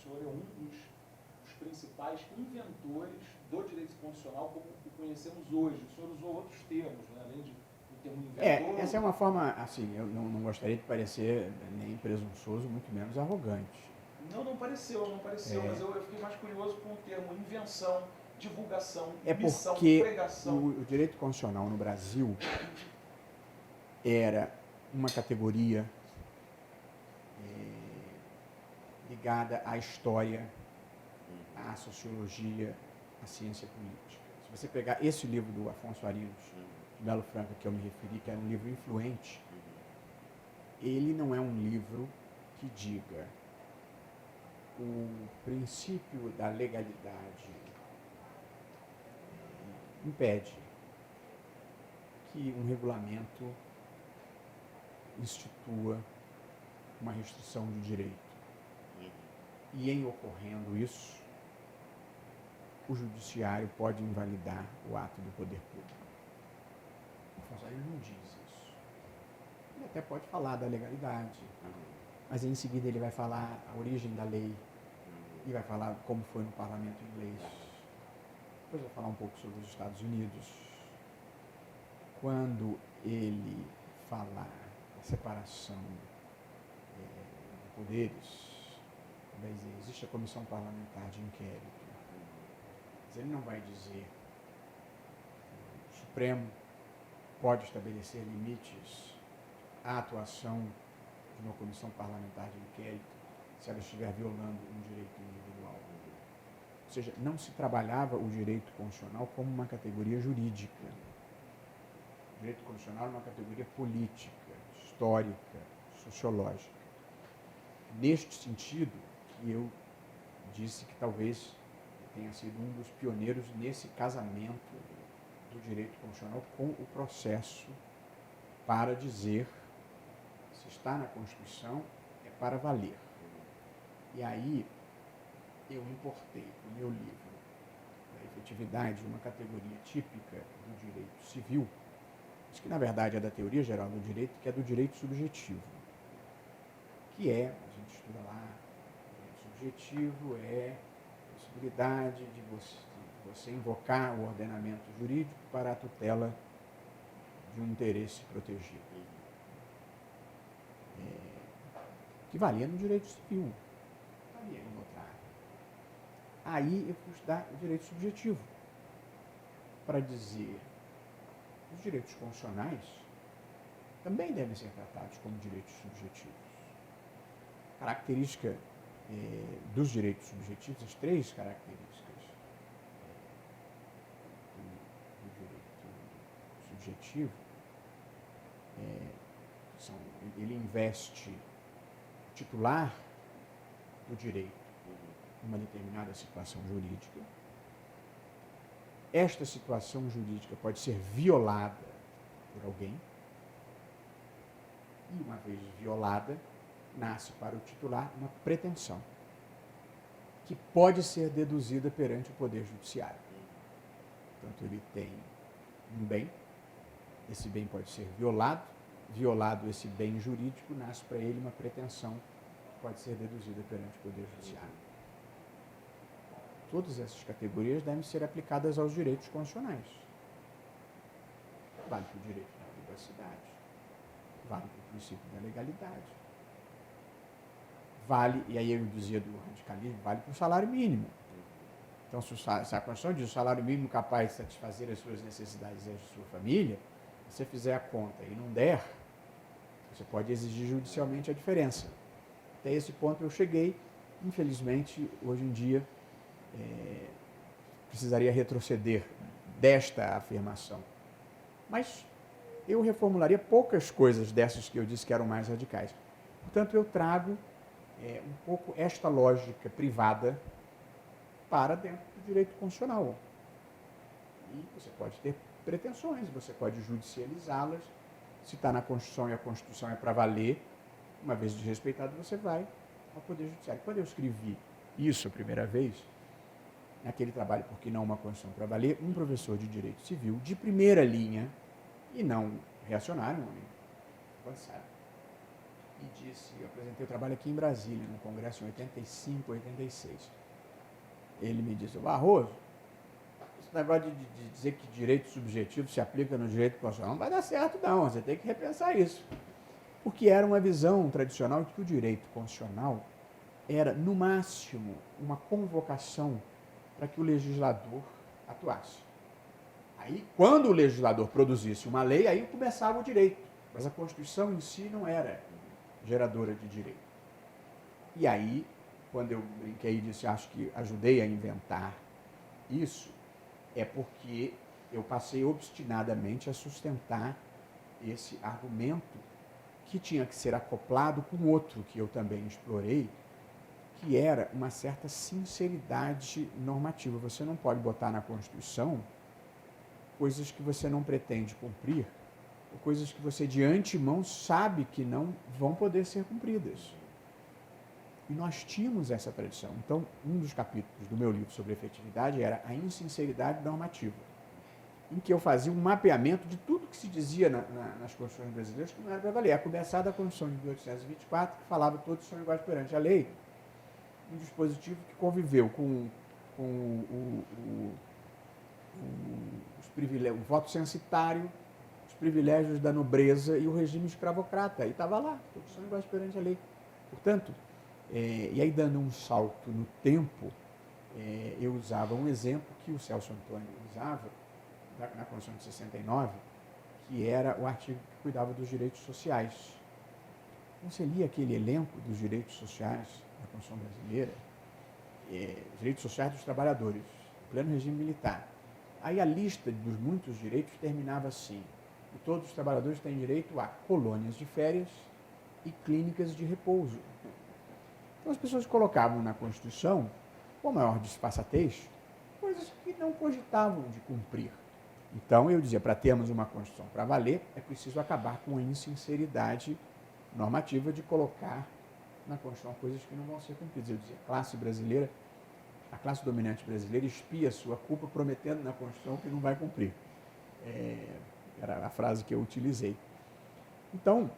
senhor é um dos principais inventores do direito constitucional como o conhecemos hoje. O senhor usou outros termos, né? Além do termo inventor. Essa é uma forma, assim, eu não gostaria de parecer nem presunçoso, muito menos arrogante. Não pareceu, mas eu fiquei mais curioso com o termo invenção, divulgação, missão, porque pregação. o direito constitucional no Brasil era uma categoria ligada à história, à sociologia, à ciência política. Se você pegar esse livro do Afonso Arinos, de Melo Franca, que eu me referi, que era um livro influente, ele não é um livro que diga o princípio da legalidade impede que um regulamento institua uma restrição de direito. E em ocorrendo isso, o judiciário pode invalidar o ato do poder público. O Afonso Arinos não diz isso. Ele até pode falar da legalidade, mas em seguida ele vai falar a origem da lei e vai falar como foi no parlamento inglês. Depois vai falar um pouco sobre os Estados Unidos. Quando ele falar da separação de poderes, vai dizer, existe a comissão parlamentar de inquérito. Mas ele não vai dizer que o Supremo pode estabelecer limites à atuação de uma comissão parlamentar de inquérito se ela estiver violando um direito individual. Ou seja, não se trabalhava o direito constitucional como uma categoria jurídica. O direito constitucional é uma categoria política, histórica, sociológica. Neste sentido, que eu disse que talvez tenha sido um dos pioneiros nesse casamento do direito constitucional com o processo para dizer se está na Constituição é para valer. E aí eu importei no meu livro da efetividade uma categoria típica do direito civil, mas que na verdade é da teoria geral do direito, que é do direito subjetivo, que é, a gente estuda lá, o direito subjetivo é a possibilidade de você invocar o ordenamento jurídico para a tutela de um interesse protegido. Que valia no direito civil, valia em outra área. Aí eu fui estudar o direito subjetivo, para dizer que os direitos constitucionais também devem ser tratados como direitos subjetivos. A característica dos direitos subjetivos, as três características do direito subjetivo, ele investe o titular do direito numa determinada situação jurídica. Esta situação jurídica pode ser violada por alguém, e uma vez violada, nasce para o titular uma pretensão, que pode ser deduzida perante o Poder Judiciário. Portanto, ele tem um bem, esse bem pode ser violado esse bem jurídico, nasce para ele uma pretensão que pode ser deduzida perante o Poder Judiciário. Todas essas categorias devem ser aplicadas aos direitos constitucionais. Vale para o direito da privacidade, vale para o princípio da legalidade, vale, e aí eu dizia do radicalismo, vale para o salário mínimo. Então, se a Constituição diz o salário mínimo capaz de satisfazer as suas necessidades e as de sua família, se você fizer a conta e não der, você pode exigir judicialmente a diferença. Até esse ponto eu cheguei. Infelizmente, hoje em dia, precisaria retroceder desta afirmação. Mas eu reformularia poucas coisas dessas que eu disse que eram mais radicais. Portanto, eu trago um pouco esta lógica privada para dentro do direito constitucional. E você pode ter pretensões, você pode judicializá-las. Se está na Constituição e a Constituição é para valer, uma vez desrespeitado, você vai ao Poder Judiciário. Quando eu escrevi isso a primeira vez, naquele trabalho Por que não uma Constituição para valer, um professor de Direito Civil de primeira linha, e não reacionário, um homem avançado, e disse, eu apresentei o trabalho aqui em Brasília, no Congresso em 85, 86. Ele me disse, Barroso, esse negócio de dizer que direito subjetivo se aplica no direito constitucional não vai dar certo não, você tem que repensar isso. Porque era uma visão tradicional de que o direito constitucional era, no máximo, uma convocação para que o legislador atuasse. Aí, quando o legislador produzisse uma lei, aí começava o direito. Mas a Constituição em si não era geradora de direito. E aí, quando eu brinquei e disse, acho que ajudei a inventar isso, é porque eu passei obstinadamente a sustentar esse argumento que tinha que ser acoplado com outro que eu também explorei, que era uma certa sinceridade normativa. Você não pode botar na Constituição coisas que você não pretende cumprir, ou coisas que você de antemão sabe que não vão poder ser cumpridas. E nós tínhamos essa tradição. Então, um dos capítulos do meu livro sobre efetividade era a insinceridade normativa, em que eu fazia um mapeamento de tudo que se dizia nas Constituições brasileiras que não era para valer. A começar da Constituição de 1824, que falava que todos são iguais perante a lei, um dispositivo que conviveu com os privilégios, o voto censitário, os privilégios da nobreza e o regime escravocrata. E estava lá, todos são iguais perante a lei. Portanto, e aí dando um salto no tempo, eu usava um exemplo que o Celso Antônio usava na Constituição de 69, que era o artigo que cuidava dos direitos sociais. Você lia aquele elenco dos direitos sociais da Constituição brasileira, direitos sociais dos trabalhadores, pleno regime militar. Aí a lista dos muitos direitos terminava assim: e todos os trabalhadores têm direito a colônias de férias e clínicas de repouso. Então as pessoas colocavam na Constituição, com a maior disfarçatez, coisas que não cogitavam de cumprir. Então eu dizia, para termos uma Constituição para valer, é preciso acabar com a insinceridade normativa de colocar na Constituição coisas que não vão ser cumpridas. Eu dizia, a classe dominante brasileira expia a sua culpa prometendo na Constituição que não vai cumprir. Era a frase que eu utilizei. Então,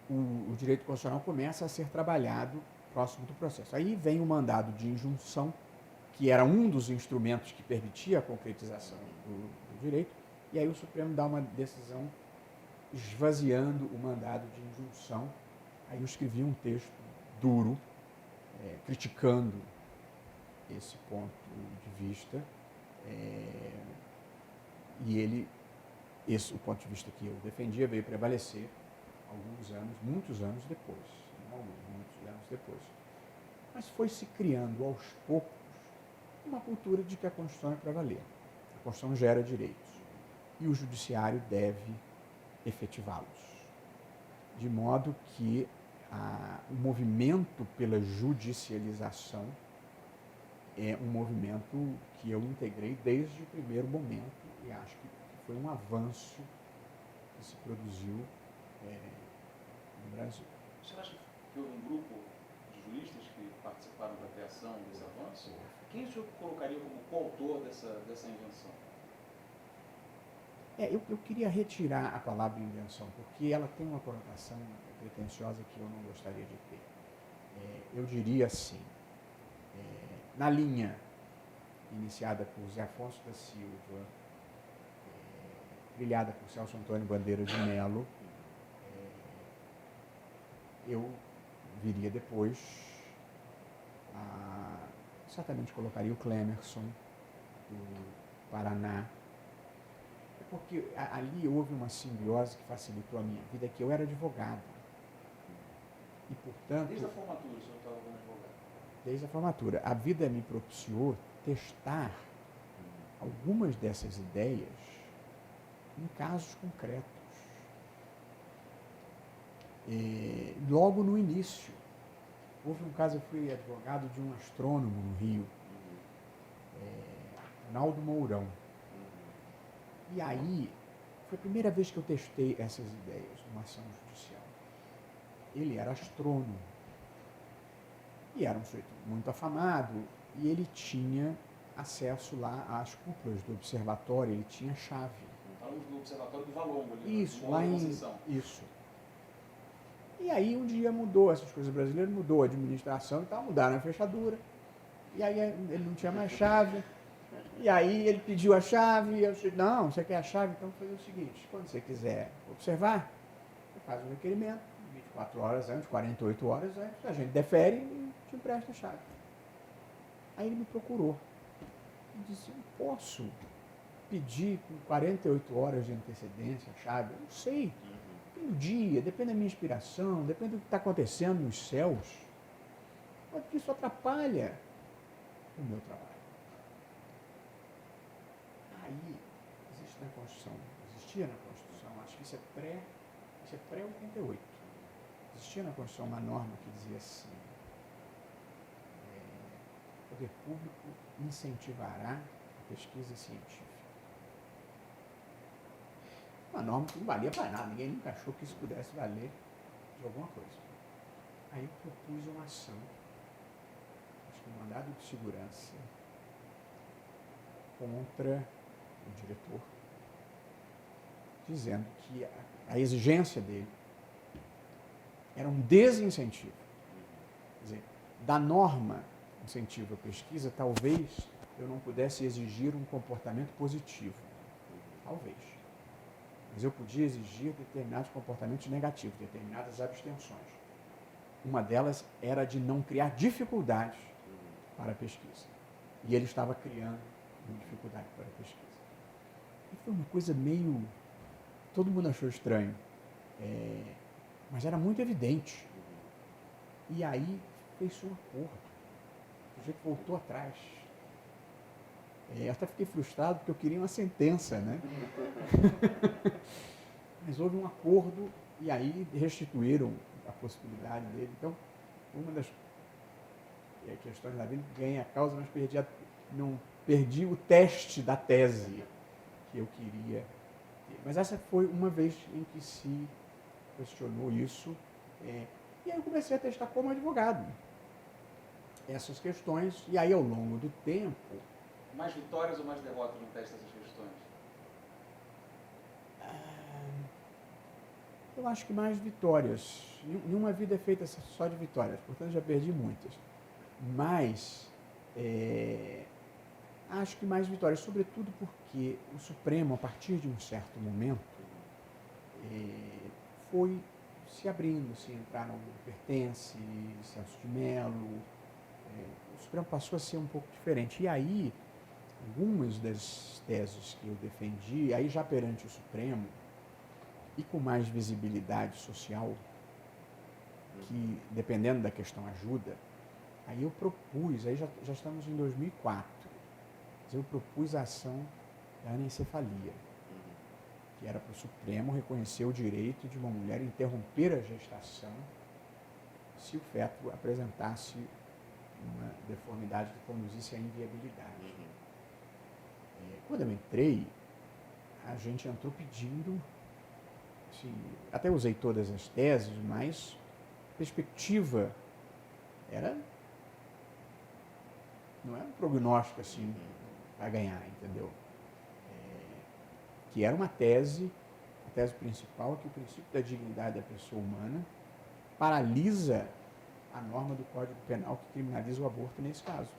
o direito constitucional começa a ser trabalhado próximo do processo. Aí vem o mandado de injunção, que era um dos instrumentos que permitia a concretização do direito, e aí o Supremo dá uma decisão esvaziando o mandado de injunção. Aí eu escrevi um texto duro, criticando esse ponto de vista, e o ponto de vista que eu defendia veio prevalecer alguns anos, muitos anos depois, muitos anos depois. Mas foi se criando aos poucos uma cultura de que a Constituição é para valer. A Constituição gera direitos e o Judiciário deve efetivá-los. De modo que o movimento pela judicialização é um movimento que eu integrei desde o primeiro momento e acho que foi um avanço que se produziu no Brasil. Você acha que houve um grupo de juristas que participaram da criação desse avanço? Quem o senhor colocaria como coautor dessa invenção? Eu queria retirar a palavra invenção, porque ela tem uma conotação pretensiosa que eu não gostaria de ter. Eu diria assim, na linha iniciada por Zé Afonso da Silva, trilhada por Celso Antônio Bandeira de Mello, eu viria depois, certamente colocaria o Clemerson, do Paraná, porque ali houve uma simbiose que facilitou a minha vida, que eu era advogado. E, portanto... Desde a formatura, o senhor estava como advogado? Desde a formatura. A vida me propiciou testar algumas dessas ideias em casos concretos. Logo no início, houve um caso, eu fui advogado de um astrônomo no Rio, Naldo Mourão. E aí, foi a primeira vez que eu testei essas ideias numa ação judicial. Ele era astrônomo. E era um sujeito muito afamado. E ele tinha acesso lá às cúpulas do observatório, ele tinha chave. Falamos do observatório do Valongo ali. Isso, lá em... Isso. E aí um dia mudou, essas coisas brasileiras, mudou a administração e tal, mudaram a fechadura. E aí ele não tinha mais chave. E aí ele pediu a chave, e eu disse, não, você quer a chave? Então vou fazer o seguinte, quando você quiser observar, você faz um requerimento, 24 horas antes, 48 horas antes, a gente defere e te empresta a chave. Aí ele me procurou e disse, eu posso pedir com 48 horas de antecedência a chave? Eu não sei, depende do dia, depende da minha inspiração, depende do que está acontecendo nos céus. Pode que isso atrapalha o meu trabalho. Aí, existe na Constituição, existia na Constituição, acho que isso é pré-88. Existia na Constituição uma norma que dizia assim, o poder público incentivará a pesquisa científica. Uma norma que não valia para nada, ninguém nunca achou que isso pudesse valer de alguma coisa. Aí eu propus uma ação, acho que um mandado de segurança, contra o diretor, dizendo que a exigência dele era um desincentivo. Quer dizer, da norma incentivo à pesquisa, talvez eu não pudesse exigir um comportamento positivo. Talvez. Mas eu podia exigir determinados comportamentos negativos, determinadas abstenções. Uma delas era de não criar dificuldades para a pesquisa. E ele estava criando uma dificuldade para a pesquisa. E foi uma coisa meio... Todo mundo achou estranho. Mas era muito evidente. E aí fez-se um acordo. O sujeito voltou atrás. Eu até fiquei frustrado porque eu queria uma sentença, né? Mas houve um acordo e aí restituíram a possibilidade dele. Então, uma das questões da vida, ganhei a causa, mas não perdi o teste da tese que eu queria ter. Mas essa foi uma vez em que se questionou isso. E aí eu comecei a testar como advogado essas questões. E aí, ao longo do tempo... Mais vitórias ou mais derrotas no teste dessas questões? Eu acho que mais vitórias. Nenhuma vida é feita só de vitórias, portanto já perdi muitas. Mas acho que mais vitórias, sobretudo porque o Supremo, a partir de um certo momento, foi se abrindo, se entraram Pertence, Celso de Mello, o Supremo passou a ser um pouco diferente. E aí, algumas das teses que eu defendi, aí já perante o Supremo, e com mais visibilidade social, que dependendo da questão ajuda, aí eu propus, aí já estamos em 2004, eu propus a ação da anencefalia, que era para o Supremo reconhecer o direito de uma mulher interromper a gestação se o feto apresentasse uma deformidade que conduzisse à inviabilidade. Quando eu entrei, a gente entrou pedindo, assim, até usei todas as teses, mas a perspectiva não era um prognóstico assim para ganhar, entendeu? Que era uma tese, a tese principal, que o princípio da dignidade da pessoa humana paralisa a norma do Código Penal que criminaliza o aborto nesse caso.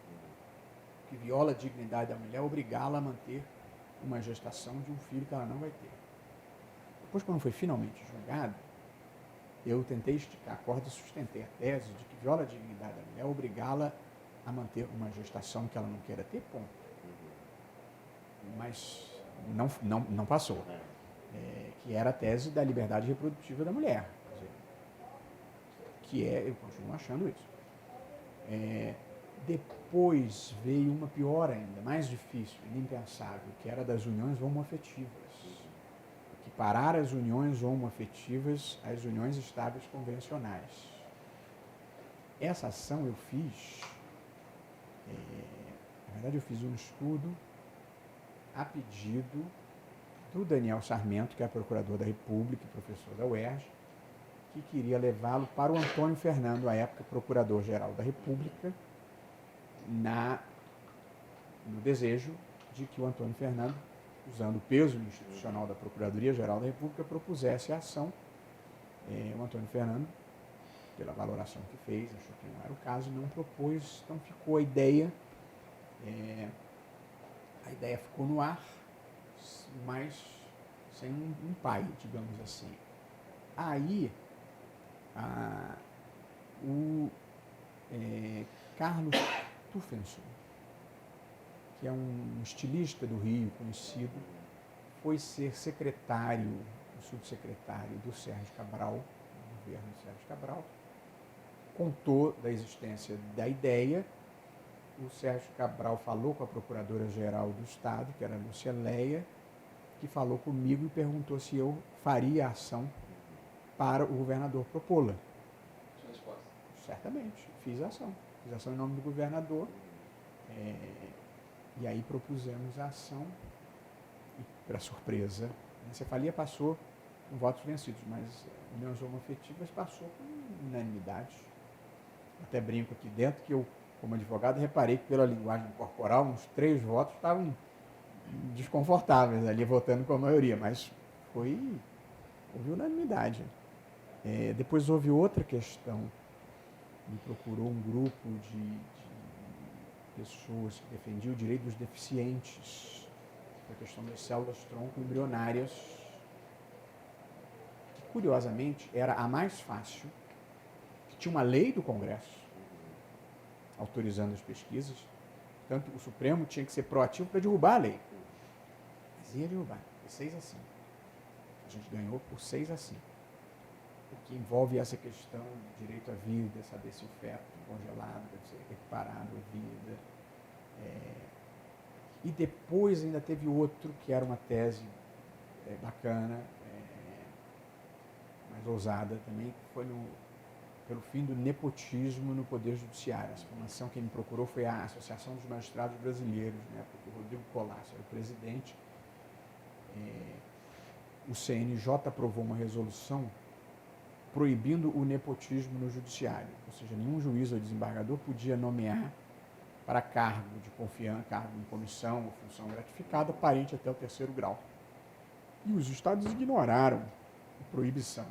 Que viola a dignidade da mulher, obrigá-la a manter uma gestação de um filho que ela não vai ter. Depois, quando foi finalmente julgado, eu tentei esticar a corda e sustentei a tese de que viola a dignidade da mulher, obrigá-la a manter uma gestação que ela não queira ter, ponto. Mas não passou. Que era a tese da liberdade reprodutiva da mulher. Quer dizer, eu continuo achando isso. Depois veio uma pior ainda, mais difícil, inimpensável, que era das uniões homoafetivas. Equiparar as uniões homoafetivas às uniões estáveis convencionais. Essa ação eu fiz, na verdade eu fiz um estudo a pedido do Daniel Sarmento, que é procurador da República e professor da UERJ, que queria levá-lo para o Antônio Fernando, à época procurador-geral da República, no desejo de que o Antônio Fernando, usando o peso institucional da Procuradoria-Geral da República, propusesse a ação. O Antônio Fernando pela valoração que fez, achou que não era o caso, não propôs, então ficou a ideia ficou no ar, mas sem um pai, digamos assim. Aí, o Carlos Tuffenson, que é um estilista do Rio conhecido, foi ser subsecretário do Sérgio Cabral, do governo Sérgio Cabral, contou da existência da ideia. O Sérgio Cabral falou com a Procuradora-Geral do Estado, que era a Lúcia Leia, que falou comigo e perguntou se eu faria ação para o governador propô-la. Sua resposta? Certamente, fiz ação em nome do governador, e aí propusemos a ação, e, para surpresa, a Cefalia passou com votos vencidos, mas uniões homoafetivas passou com unanimidade. Até brinco aqui dentro que eu, como advogado, reparei que pela linguagem corporal, uns 3 votos estavam desconfortáveis ali, votando com a maioria, mas houve unanimidade. Depois houve outra questão, me procurou um grupo de pessoas que defendiam o direito dos deficientes, a questão das células-tronco embrionárias, que curiosamente era a mais fácil, que tinha uma lei do Congresso autorizando as pesquisas, portanto o Supremo tinha que ser proativo para derrubar a lei. Mas ia derrubar, por 6-5. A gente ganhou por 6-5. O que envolve essa questão de direito à vida, saber se o feto congelado deve ser equiparado à vida. E depois ainda teve outro que era uma tese bacana, mais ousada também, que foi pelo fim do nepotismo no Poder Judiciário. Essa formação, quem me procurou foi a Associação dos Magistrados Brasileiros, né, porque o Rodrigo Colasso era o presidente. O CNJ aprovou uma resolução proibindo o nepotismo no judiciário, ou seja, nenhum juiz ou desembargador podia nomear para cargo de confiança, cargo em comissão ou função gratificada, parente até o 3º grau. E os estados ignoraram a proibição.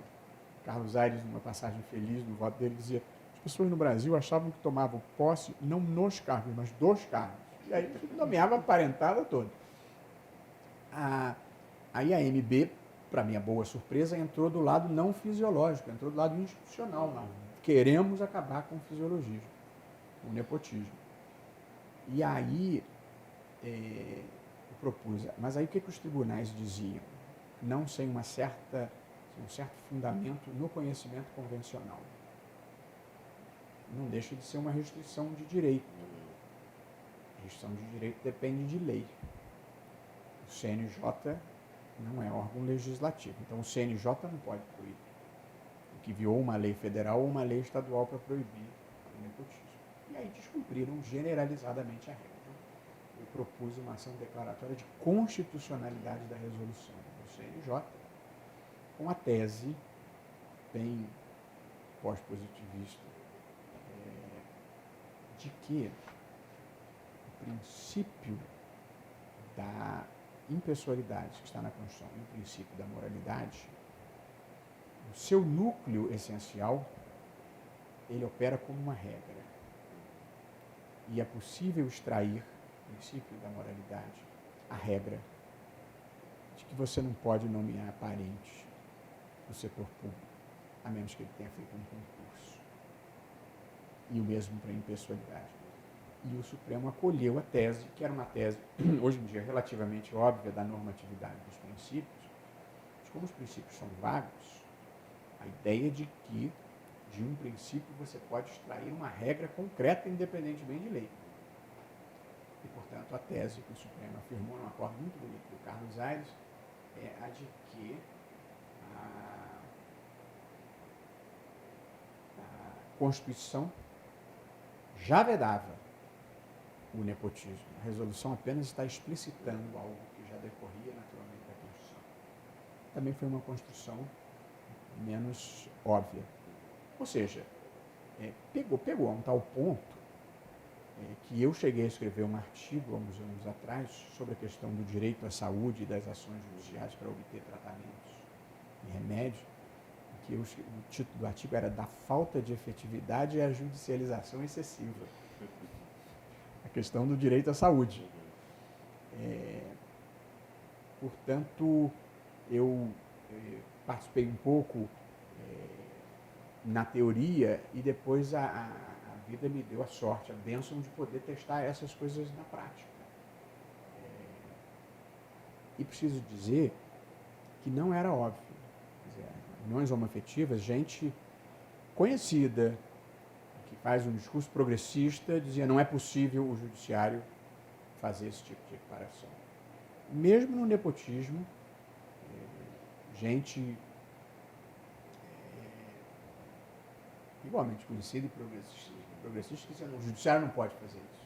Carlos Aires, numa passagem feliz no voto dele, dizia: as pessoas no Brasil achavam que tomavam posse não nos cargos, mas dos cargos. E aí nomeava a parentada toda. Aí a MB, para minha boa surpresa, entrou do lado não fisiológico, entrou do lado institucional. Não. Queremos acabar com o fisiologismo, com o nepotismo. E aí eu propus, mas aí o que os tribunais diziam? Não sem um certo fundamento no conhecimento convencional. Não deixa de ser uma restrição de direito. A restrição de direito depende de lei. O CNJ não é órgão legislativo, então o CNJ não pode proibir. O que viou uma lei federal ou uma lei estadual para proibir o nepotismo. E aí descumpriram generalizadamente a regra. Eu propus uma ação declaratória de constitucionalidade da resolução do CNJ, com a tese bem pós-positivista de que o princípio da impessoalidade que está na Constituição e o princípio da moralidade, o seu núcleo essencial, ele opera como uma regra. E é possível extrair do princípio da moralidade a regra de que você não pode nomear parente no setor público, a menos que ele tenha feito um concurso. E o mesmo para a impessoalidade. E o Supremo acolheu a tese, que era uma tese, hoje em dia, relativamente óbvia da normatividade dos princípios, mas como os princípios são vagos, a ideia de que de um princípio você pode extrair uma regra concreta independentemente de lei. E, portanto, a tese que o Supremo afirmou num acordo muito bonito do Carlos Aires é a de que a Constituição já vedava o nepotismo. A resolução apenas está explicitando algo que já decorria naturalmente da Constituição. Também foi uma construção menos óbvia. Ou seja, pegou a um tal ponto que eu cheguei a escrever um artigo há uns anos atrás sobre a questão do direito à saúde e das ações judiciais para obter tratamentos e remédios, que porque o título do artigo era da falta de efetividade e a judicialização excessiva. A questão do direito à saúde. Portanto, eu participei um pouco na teoria e depois a vida me deu a sorte, a bênção de poder testar essas coisas na prática. E preciso dizer que não era óbvio. Quer dizer, uniões homoafetivas, gente conhecida, que faz um discurso progressista, dizia não é possível o judiciário fazer esse tipo de equiparação. Mesmo no nepotismo, gente igualmente conhecida e progressista que dizia o judiciário não pode fazer isso.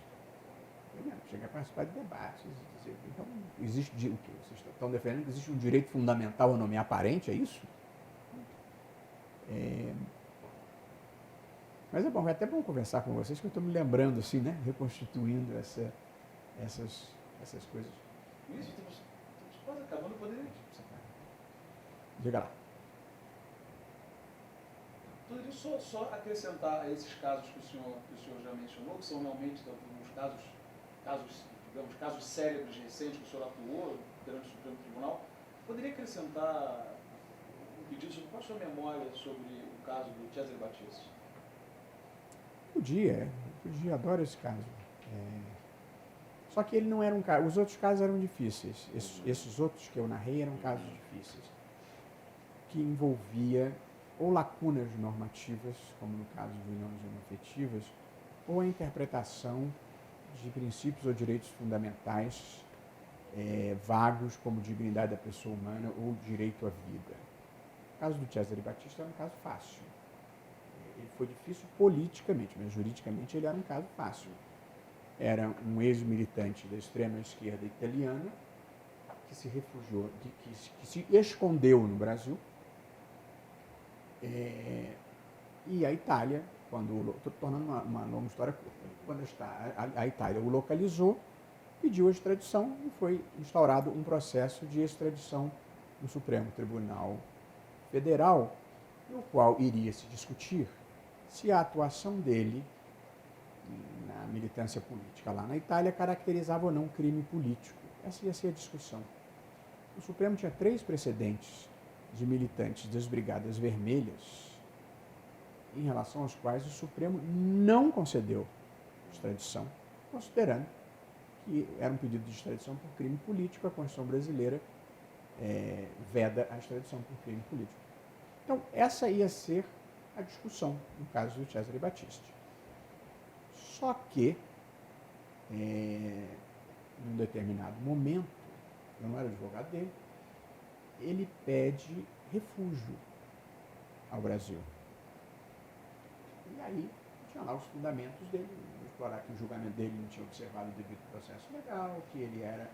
Eu mesmo cheguei a participar de debates e dizer, então, existe o que? Vocês estão defendendo que existe um direito fundamental ao nomear parente, é isso? Mas é bom, é até bom conversar com vocês, que eu estou me lembrando, assim, né? Reconstituindo essas coisas. Isso, estamos quase acabando, poderia... Diga lá. Poderia só acrescentar a esses casos que o senhor já mencionou, que são realmente alguns casos célebres recentes que o senhor atuou perante o Supremo Tribunal. Poderia acrescentar um pedido sobre qual a sua memória sobre o caso do Cesare Battisti? Podia, adoro esse caso. Só que ele não era um caso, os outros casos eram difíceis. Esses outros que eu narrei eram casos difíceis, que envolvia ou lacunas normativas, como no caso de uniões homoafetivas, ou a interpretação de princípios ou direitos fundamentais vagos, como dignidade da pessoa humana ou direito à vida. O caso do Cesare Battisti era um caso fácil. Ele foi difícil politicamente, mas juridicamente ele era um caso fácil. Era um ex-militante da extrema esquerda italiana que se refugiou, que se escondeu no Brasil. E a Itália, estou tornando uma longa história curta, quando a Itália o localizou, pediu a extradição e foi instaurado um processo de extradição no Supremo Tribunal Federal, no qual iria se discutir se a atuação dele na militância política lá na Itália caracterizava ou não crime político. Essa ia ser a discussão. O Supremo tinha 3 precedentes de militantes das Brigadas Vermelhas, em relação aos quais o Supremo não concedeu extradição, considerando que era um pedido de extradição por crime político. A Constituição brasileira veda a extradição por crime político. Então, essa ia ser a discussão no caso do Cesare Battisti. Só que, num determinado momento, eu não era advogado dele, ele pede refúgio ao Brasil. E aí, tinha lá os fundamentos dele, explorar que o julgamento dele não tinha observado o devido processo legal, que ele era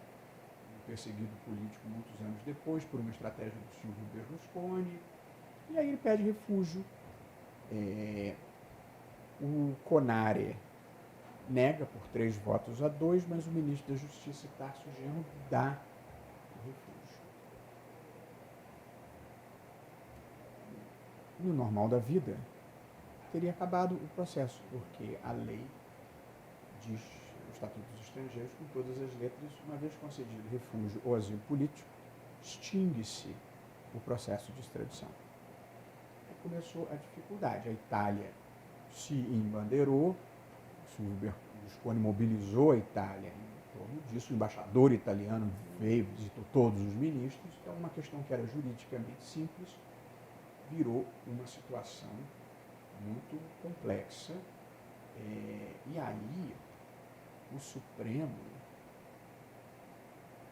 um perseguido político muitos anos depois, por uma estratégia do Silvio Berlusconi. E aí ele pede refúgio. O CONARE nega por 3-2, mas o ministro da Justiça, Tarso Genro, dá o refúgio. No normal da vida, teria acabado o processo, porque a lei diz, o Estatuto dos Estrangeiros, com todas as letras, uma vez concedido refúgio ou asilo político, extingue-se o processo de extradição. Aí começou a dificuldade. A Itália se embandeirou, o Berlusconi mobilizou a Itália em torno disso, o embaixador italiano veio, visitou todos os ministros. Então, uma questão que era juridicamente simples virou uma situação muito complexa. E aí, o Supremo,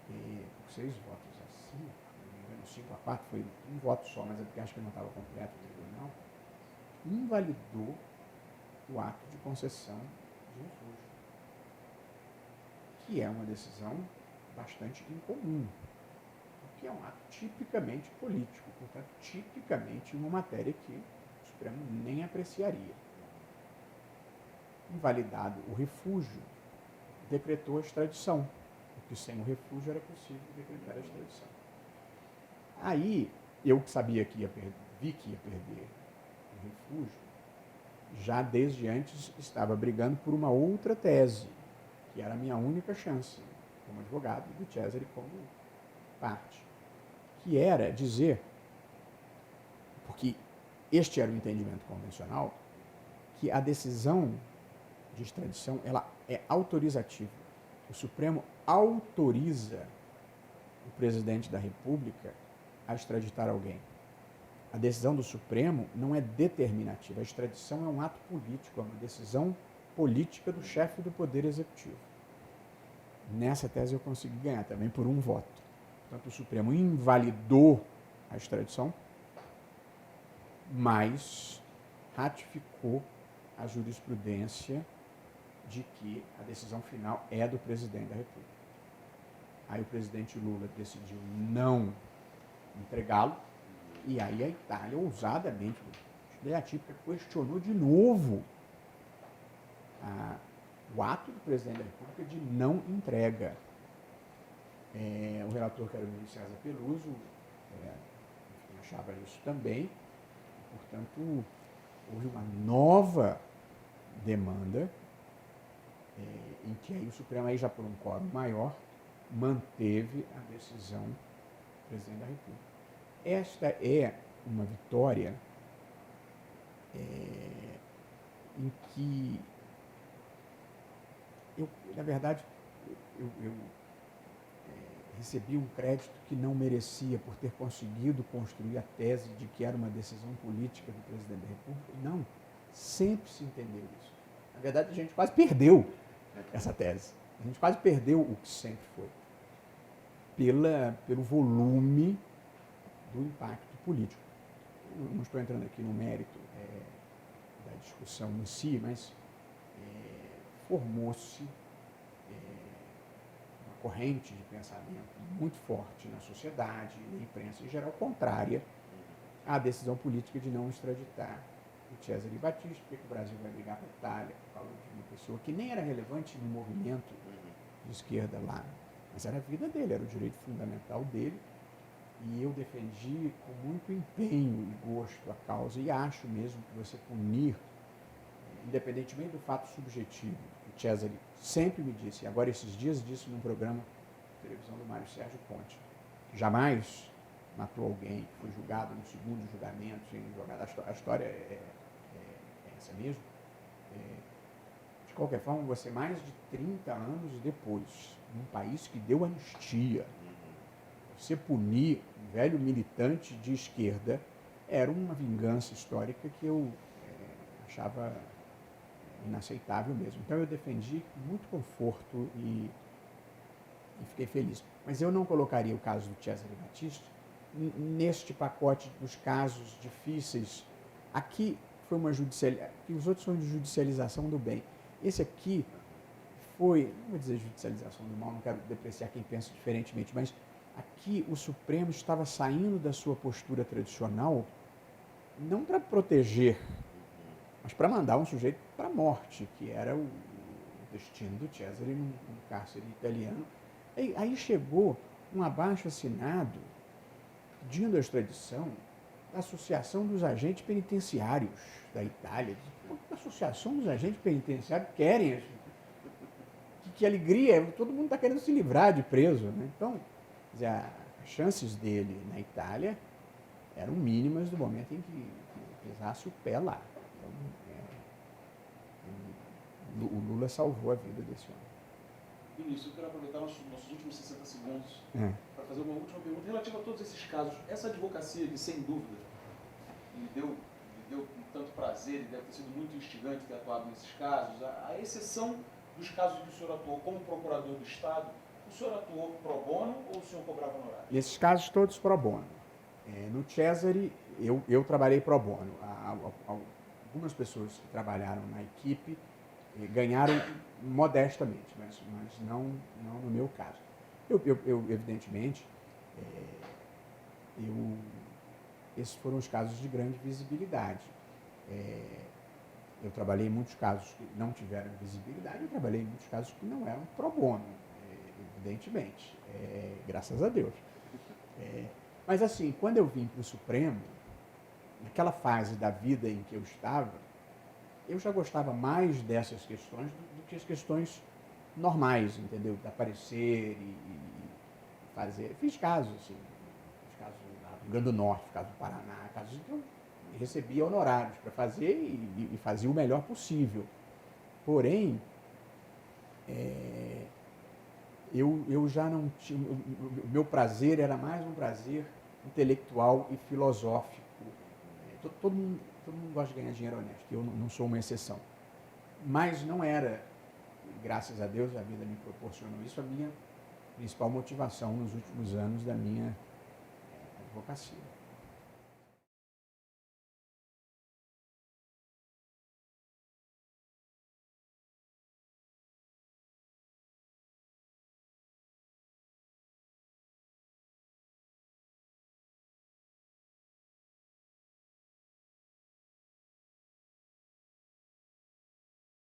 por 6 votos a 5, não me engano, 5-4, foi um voto só, mas é porque acho que não estava completo o tribunal, invalidou o ato de concessão de refúgio, que é uma decisão bastante incomum, porque é um ato tipicamente político, portanto, tipicamente uma matéria que o Supremo nem apreciaria. Invalidado o refúgio, decretou a extradição, porque sem o refúgio era possível decretar a extradição. Aí, eu que sabia que ia vi que ia perder o refúgio, já desde antes estava brigando por uma outra tese, que era a minha única chance como advogado do Cesare como parte, que era dizer, porque este era o entendimento convencional, que a decisão de extradição ela é autorizativa. O Supremo autoriza o presidente da República a extraditar alguém. A decisão do Supremo não é determinativa. A extradição é um ato político, é uma decisão política do chefe do Poder Executivo. Nessa tese eu consegui ganhar também por um voto. Portanto, o Supremo invalidou a extradição, mas ratificou a jurisprudência de que a decisão final é do presidente da República. Aí o presidente Lula decidiu não entregá-lo, e aí a Itália, ousadamente, a atípica, questionou de novo o ato do presidente da República de não entrega. O relator, que era o ministro César Peluso, achava isso também. Portanto, houve uma nova demanda, em que aí o Supremo, aí já por um quórum maior, manteve a decisão do presidente da República. Esta é uma vitória em que na verdade, eu recebi um crédito que não merecia por ter conseguido construir a tese de que era uma decisão política do presidente da República. Não, sempre se entendeu isso. Na verdade, a gente quase perdeu essa tese. A gente quase perdeu o que sempre foi. Pelo volume do impacto político. Eu não estou entrando aqui no mérito da discussão em si, mas formou-se uma corrente de pensamento muito forte na sociedade, na imprensa em geral, contrária à decisão política de não extraditar o Cesare Battisti, porque o Brasil vai brigar com a Itália por causa de uma pessoa que nem era relevante no movimento de esquerda lá, mas era a vida dele, era o direito fundamental dele, e eu defendi com muito empenho e gosto a causa, e acho mesmo que você punir, independentemente do fato subjetivo, o Cesare sempre me disse, e agora esses dias disse num programa de televisão do Mário Sérgio Conte, jamais matou alguém, foi julgado no segundo julgamento, a história é essa mesmo. De qualquer forma, você mais de 30 anos depois, num país que deu anistia, você punir um velho militante de esquerda era uma vingança histórica que eu achava inaceitável mesmo. Então eu defendi com muito conforto e fiquei feliz. Mas eu não colocaria o caso do Cesare Battisti neste pacote dos casos difíceis. Aqui foi uma judicialização, os outros são de judicialização do bem. Esse aqui foi, não vou dizer judicialização do mal, não quero depreciar quem pensa diferentemente, mas aqui o Supremo estava saindo da sua postura tradicional, não para proteger, mas para mandar um sujeito para a morte, que era o destino do Cesare no cárcere italiano. Aí chegou um abaixo-assinado pedindo a extradição da Associação dos Agentes Penitenciários da Itália. A Associação dos Agentes Penitenciários querem, que alegria, todo mundo está querendo se livrar de preso, né? Então, as chances dele na Itália eram mínimas do momento em que pisasse o pé lá. Então, o Lula salvou a vida desse homem. Ministro, eu quero aproveitar nossos últimos 60 segundos para fazer uma última pergunta relativa a todos esses casos. Essa advocacia, que sem dúvida lhe deu tanto prazer, e deve ter sido muito instigante ter atuado nesses casos, a exceção dos casos em que o senhor atuou como procurador do Estado, o senhor atuou pro bono ou o senhor cobrava honorário? Nesses casos todos pro bono. No Cesare, eu trabalhei pro bono. Algumas pessoas que trabalharam na equipe ganharam modestamente, mas não no meu caso. Eu evidentemente, esses foram os casos de grande visibilidade. Eu trabalhei em muitos casos que não tiveram visibilidade, eu trabalhei em muitos casos que não eram pro bono, evidentemente, graças a Deus. Mas assim, quando eu vim para o Supremo, naquela fase da vida em que eu estava, eu já gostava mais dessas questões do que as questões normais, entendeu? De aparecer e fazer. Fiz casos, assim, fiz casos no Rio Grande do Norte, casos do Paraná, casos em que eu recebia honorários para fazer e fazia o melhor possível. Porém, eu já não tinha. O meu prazer era mais um prazer intelectual e filosófico. Todo mundo gosta de ganhar dinheiro honesto, eu não sou uma exceção. Mas não era, graças a Deus, a vida me proporcionou isso, a minha principal motivação nos últimos anos da minha advocacia.